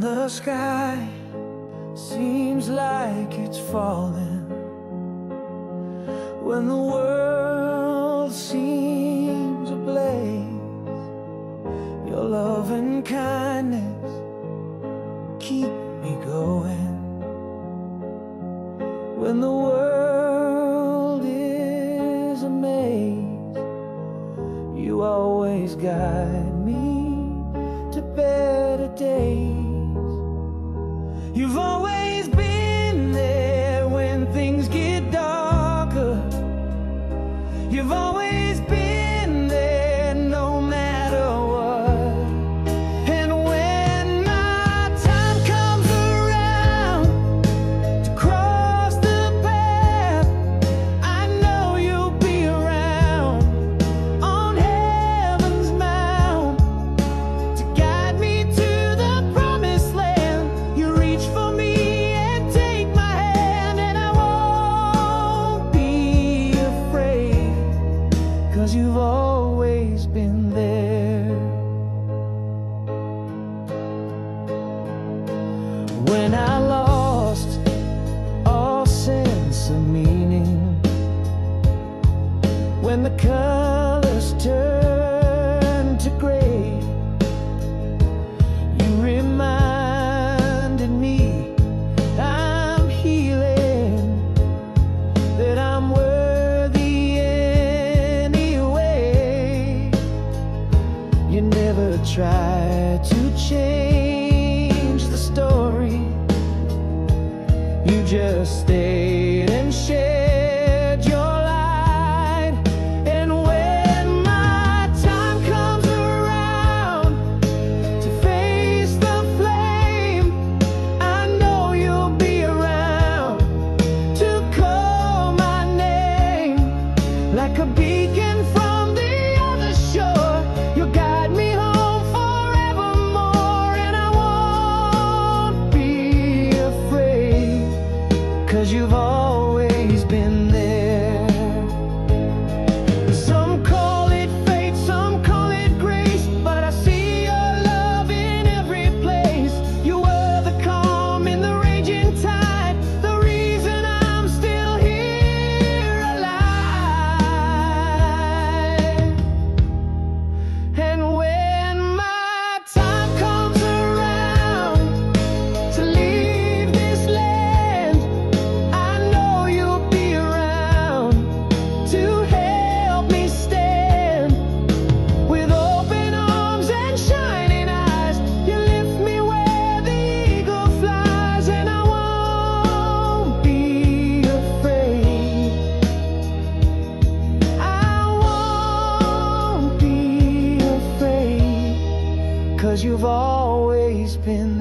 the sky seems like it's falling, when the world seems ablaze, your love and kindness keep me going. When the world is a maze, you always guide me to better days. You've always been there when things get darker. You've always been there no matter what. And when my time comes around to cross the path, I know you'll be around on heaven's mount to guide me to the promised land. You reach for me and take my hand, and I won't be afraid, 'cause you've always been there. When I lost all sense of meaning, when the colors turned to gray, you reminded me I'm healing, that I'm worthy anyway. You never tried to change the story, you just stayed and shared your light. And when my time comes around to face the flame, I know you'll be around to call my name. Like a beacon from the other shore, you'll guide me home forevermore, and I won't be afraid, 'cause you've always been there. Some call it fate, some call it grace, but I see your love in every place. You were the calm in the raging tide, the reason I'm still here alive. And when my time comes around to leave this land, I know you'll be around to help me stand. With open arms and shining eyes, you lift me where the eagle flies, and I won't be afraid. I won't be afraid, 'cause you've always been